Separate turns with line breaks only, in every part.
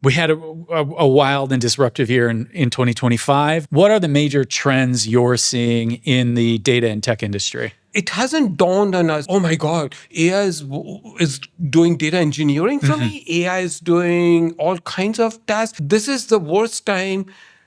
We had a wild and disruptive year in 2025. What are the major trends you're seeing in the data and tech industry?
It hasn't dawned on us, oh my God, AI is doing data engineering for me. AI is doing all kinds of tasks. This is the worst time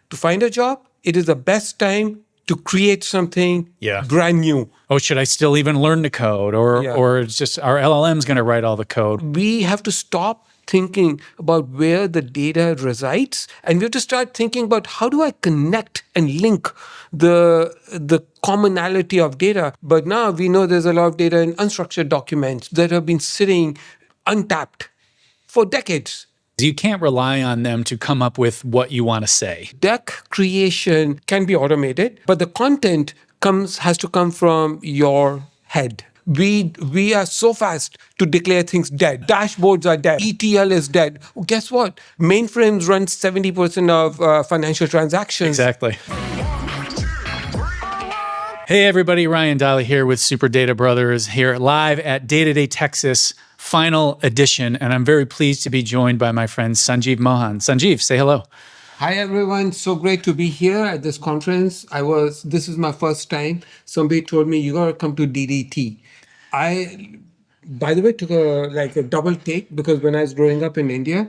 to find a job. It is the best time to create something brand new.
Oh, should I still even learn to code? Or it's just our LLM's going to write all the code?
We have to stop thinking about where the data resides, and we have to start thinking about how do I connect and link the commonality of data. But now we know there's a lot of data in unstructured documents that have been sitting untapped for decades.
You can't rely on them to come up with what you want to say.
Deck creation can be automated, but the content has to come from your head. We are so fast to declare things dead. Dashboards are dead. ETL is dead. Well, guess what? Mainframes run 70% of financial transactions.
Exactly. Hey everybody, Ryan Daly here with Super Data Brothers here live at Data Day Texas, final edition. And I'm very pleased to be joined by my friend Sanjeev Mohan. Sanjeev, say hello.
Hi everyone, so great to be here at this conference. This is my first time. Somebody told me you gotta come to DDT. I, by the way, took a double take because when I was growing up in India,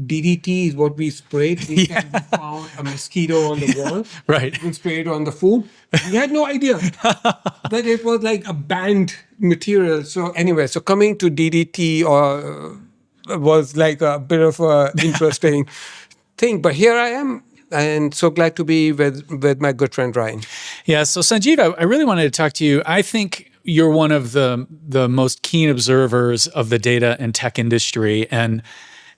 DDT is what we sprayed. We found a mosquito on the wall.
Right.
We sprayed it on the food. We had no idea that it was like a banned material. So anyway, coming to DDT was like a bit of an interesting thing. But here I am. And so glad to be with my good friend, Ryan.
Yeah, so Sanjeev, I really wanted to talk to you. I think you're one of the most keen observers of the data and tech industry. And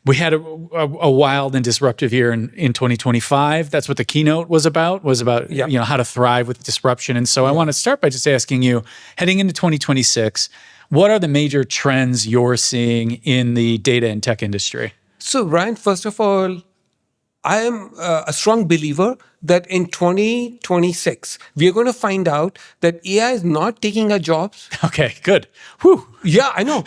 we had a wild and disruptive year in 2025. That's what the keynote was about how to thrive with disruption. And so I want to start by just asking you, heading into 2026, what are the major trends you're seeing in the data and tech industry?
So Ryan, first of all, I am a strong believer that in 2026, we are going to find out that AI is not taking our jobs.
Okay, good. Whew.
Yeah, I know.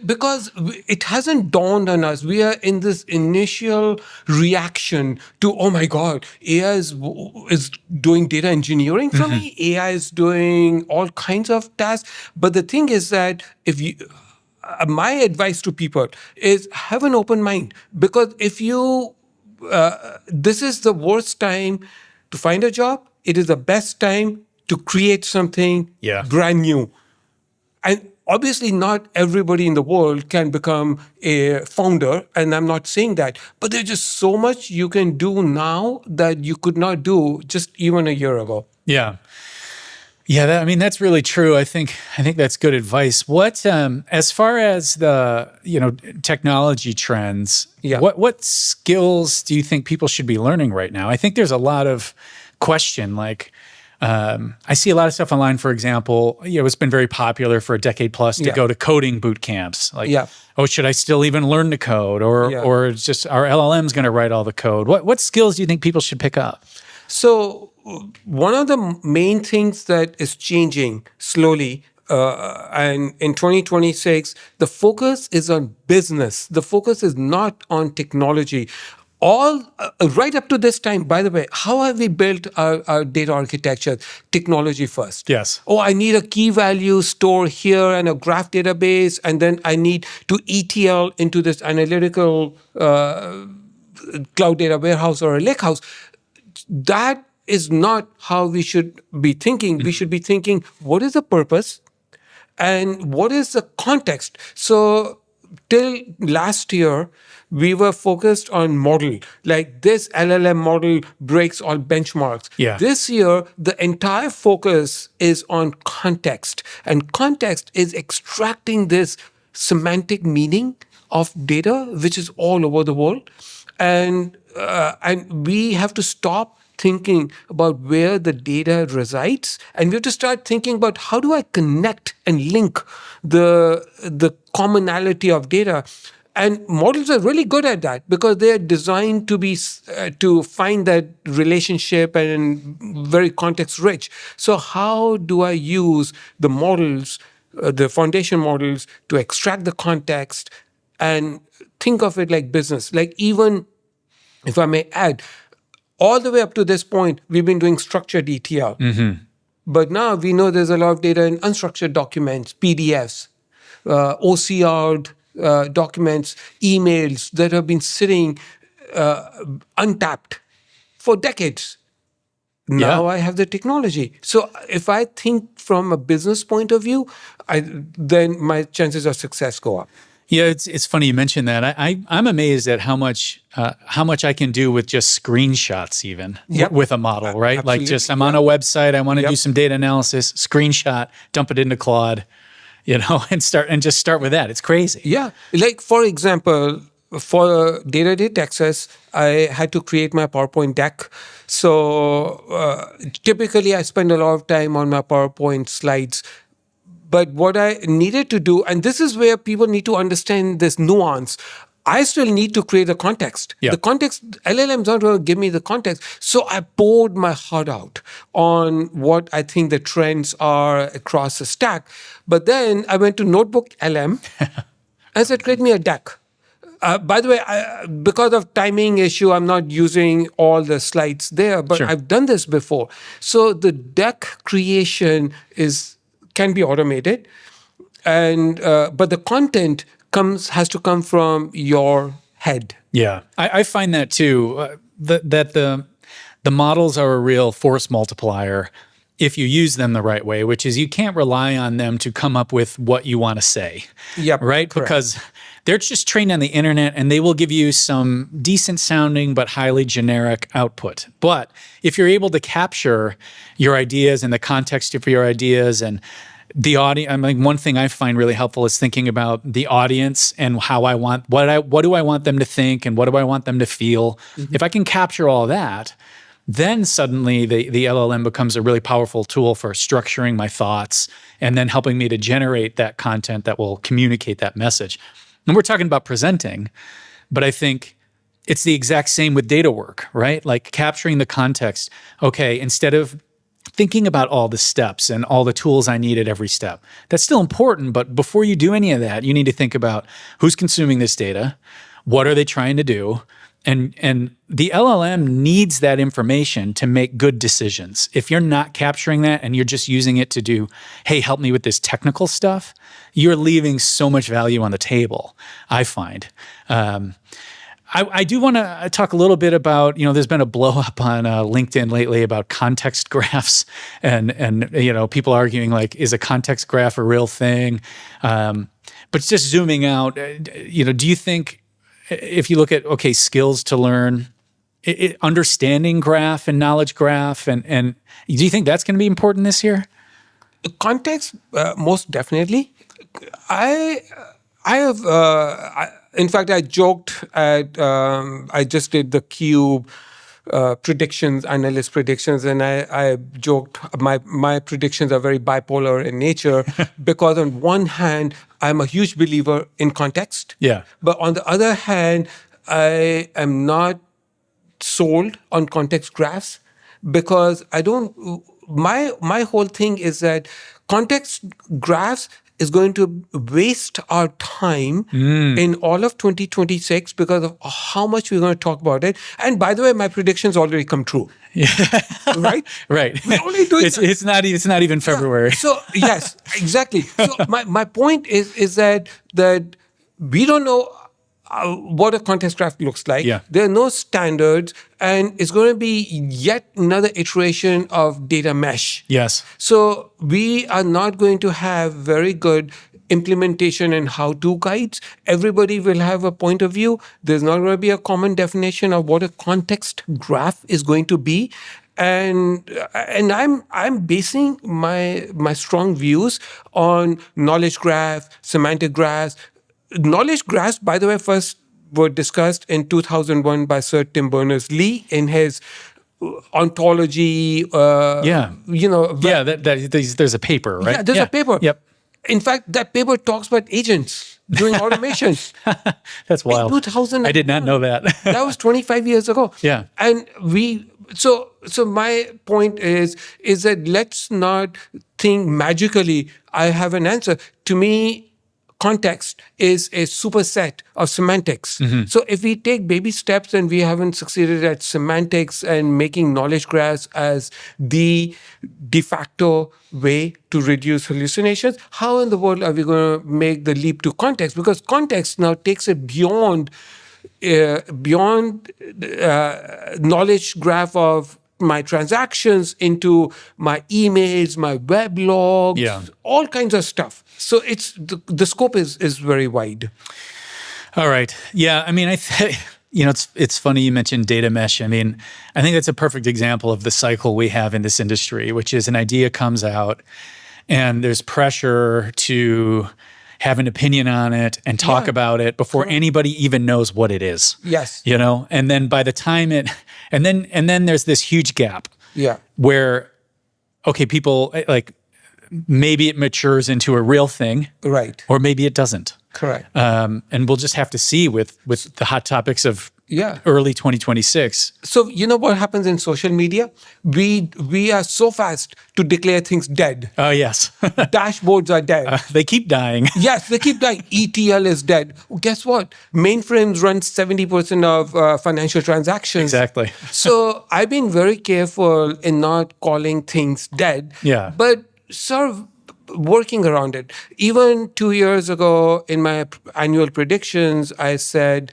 Because it hasn't dawned on us. We are in this initial reaction to, oh my God, AI is doing data engineering for me. AI is doing all kinds of tasks. But the thing is that my advice to people is have an open mind. Because if you this is the worst time to find a job. It is the best time to create something brand new. And obviously not everybody in the world can become a founder, and I'm not saying that, but there's just so much you can do now that you could not do just even a year ago.
Yeah. Yeah, that's really true. I think that's good advice. What as far as the technology trends, what skills do you think people should be learning right now? I think there's a lot of question. Like I see a lot of stuff online. For example, it's been very popular for a decade plus to go to coding boot camps. Like, oh, should I still even learn to code, or it's just our LLM's going to write all the code? What skills do you think people should pick up?
So one of the main things that is changing slowly, and in 2026, the focus is on business. The focus is not on technology. Right up to this time, by the way, how have we built our data architecture? Technology first.
Yes.
Oh, I need a key value store here and a graph database, and then I need to ETL into this analytical cloud data warehouse or a lakehouse. That is not how we should be thinking. We should be thinking, what is the purpose and what is the context? So till last year, we were focused on model. Like this LLM model breaks all benchmarks.
Yeah.
This year, the entire focus is on context. And context is extracting this semantic meaning of data, which is all over the world. And we have to stop thinking about where the data resides, and we have to start thinking about how do I connect and link the commonality of data. And models are really good at that because they are designed to find that relationship and very context rich. So how do I use the models, the foundation models, to extract the context and think of it like business? Like even if I may add, all the way up to this point, we've been doing structured ETL. But now we know there's a lot of data in unstructured documents, PDFs, OCR documents, emails that have been sitting untapped for decades. Now I have the technology. So if I think from a business point of view, then my chances of success go up.
Yeah, it's funny you mentioned that. I'm amazed at how much I can do with just screenshots, even with a model, right?
Absolutely.
Like just I'm on a website, I want to do some data analysis, screenshot, dump it into Claude, and start with that. It's crazy.
Yeah, like for example, for data access, I had to create my PowerPoint deck. So typically, I spend a lot of time on my PowerPoint slides. But what I needed to do, and this is where people need to understand this nuance, I still need to create the context. The context, LLM's not going to give me the context. So I poured my heart out on what I think the trends are across the stack. But then I went to Notebook LM and said, create me a deck. By the way, because of timing issue, I'm not using all the slides there, but I've done this before. So the deck creation can be automated, and but the content has to come from your head.
Yeah, I find that too. That the models are a real force multiplier if you use them the right way, which is you can't rely on them to come up with what you want to say.
Yep,
right?
Correct.
Because they're just trained on the internet and they will give you some decent sounding but highly generic output. But if you're able to capture your ideas and the context of your ideas and the audience, I mean, one thing I find really helpful is thinking about the audience and how what do I want them to think and what do I want them to feel. If I can capture all that, then suddenly the LLM becomes a really powerful tool for structuring my thoughts and then helping me to generate that content that will communicate that message. And we're talking about presenting, but I think it's the exact same with data work, right? Like capturing the context. Okay, instead of thinking about all the steps and all the tools I need at every step, that's still important, but before you do any of that, you need to think about who's consuming this data, what are they trying to do, and the LLM needs that information to make good decisions. If you're not capturing that and you're just using it to do, hey, help me with this technical stuff, you're leaving so much value on the table, I find. I do want to talk a little bit about, there's been a blow up on LinkedIn lately about context graphs and people arguing like, is a context graph a real thing? But just zooming out, do you think, if you look at, skills to learn, understanding graph and knowledge graph, and do you think that's going to be important this year?
Context, most definitely. In fact, I joked I just did the Cube predictions, analyst predictions, and I joked my predictions are very bipolar in nature because on one hand, I'm a huge believer in context.
Yeah.
But on the other hand, I am not sold on context graphs because my whole thing is that context graphs is going to waste our time in all of 2026 because of how much we're going to talk about it. And by the way, my predictions already come true. Yeah. Right?
Right.
We're only doing
it's not even February.
Yeah. So yes, exactly. So my point is that we don't know what a context graph looks like.
Yeah.
There are no standards, and it's going to be yet another iteration of data mesh.
Yes.
So we are not going to have very good implementation and how-to guides. Everybody will have a point of view. There's not going to be a common definition of what a context graph is going to be. And I'm basing my strong views on knowledge graph, semantic graphs. Knowledge graphs, by the way, first were discussed in 2001 by Sir Tim Berners-Lee in his ontology.
There's a paper, right?
Yeah, there's a paper.
Yep.
In fact, that paper talks about agents doing automation.
That's wild.
In 2001.
I did not know that.
That was 25 years ago.
Yeah.
And so my point is that let's not think magically I have an answer. To me, context is a superset of semantics. So if we take baby steps and we haven't succeeded at semantics and making knowledge graphs as the de facto way to reduce hallucinations, how in the world are we going to make the leap to context? Because context now takes it beyond knowledge graph of my transactions into my emails, my web logs, all kinds of stuff. So it's the scope is very wide.
All right. Yeah. I mean, it's funny you mentioned data mesh. I mean, I think that's a perfect example of the cycle we have in this industry, which is an idea comes out and there's pressure to have an opinion on it and talk about it before anybody even knows what it is.
Yes.
And then by the time and then there's this huge gap.
Yeah.
Where, okay, people maybe it matures into a real thing.
Right.
Or maybe it doesn't.
Correct.
And we'll just have to see with the hot topics of early 2026.
So you know what happens in social media? We are so fast to declare things dead.
Oh, yes.
Dashboards are dead.
They keep dying.
Yes, they keep dying. ETL is dead. Well, guess what? Mainframes run 70% of financial transactions.
Exactly.
So I've been very careful in not calling things dead.
Yeah.
But sort of working around it. Even 2 years ago in my annual predictions, I said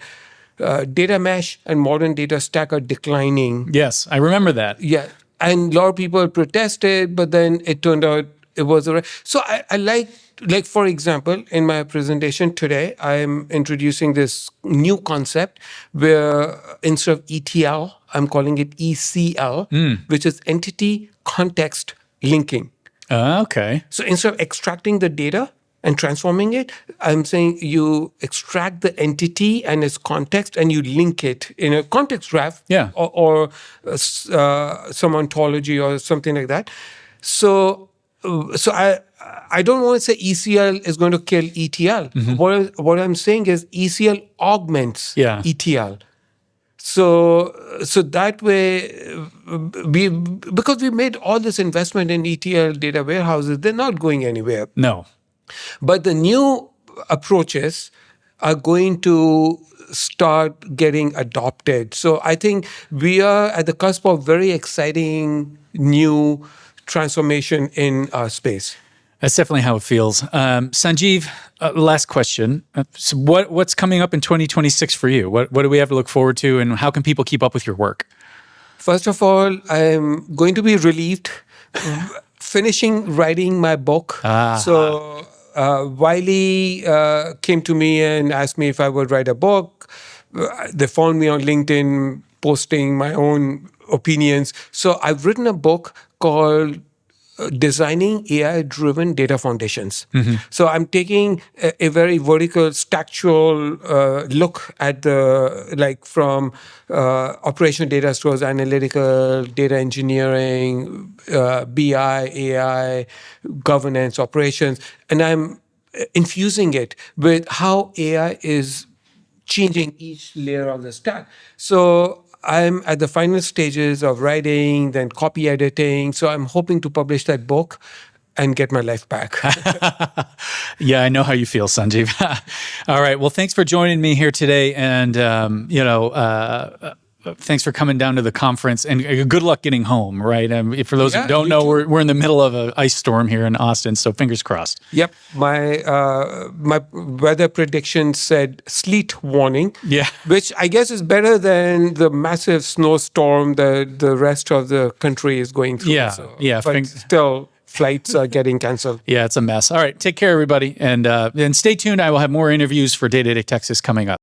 data mesh and modern data stack are declining.
Yes, I remember that.
Yeah. And a lot of people protested, but then it turned out it was all right. So I like, for example, in my presentation today, I'm introducing this new concept where instead of ETL, I'm calling it ECL, which is entity context linking.
Okay.
So instead of extracting the data and transforming it, I'm saying you extract the entity and its context and you link it in a context graph or some ontology or something like that. So I don't want to say ECL is going to kill ETL. What I'm saying is ECL augments ETL. So that way, because we made all this investment in ETL data warehouses, they're not going anywhere.
No.
But the new approaches are going to start getting adopted. So I think we are at the cusp of very exciting new transformation in our space.
That's definitely how it feels. Sanjeev, last question. So what's coming up in 2026 for you? What do we have to look forward to, and how can people keep up with your work?
First of all, I'm going to be relieved finishing writing my book. So Wiley came to me and asked me if I would write a book. They found me on LinkedIn posting my own opinions. So I've written a book called Designing AI-Driven Data Foundations. So I'm taking a very vertical, structural look at from operational data stores, analytical, data engineering, BI, AI, governance, operations, and I'm infusing it with how AI is changing each layer of the stack. So I'm at the final stages of writing, then copy editing. So I'm hoping to publish that book and get my life back.
Yeah, I know how you feel, Sanjeev. All right. Well, thanks for joining me here today. And, thanks for coming down to the conference, and good luck getting home, right? For those who don't know, we're in the middle of an ice storm here in Austin, so fingers crossed.
Yep. My weather prediction said sleet warning, which I guess is better than the massive snowstorm that the rest of the country is going through. But still, flights are getting canceled.
Yeah, it's a mess. All right. Take care, everybody. And stay tuned. I will have more interviews for Day-to-Day Texas coming up.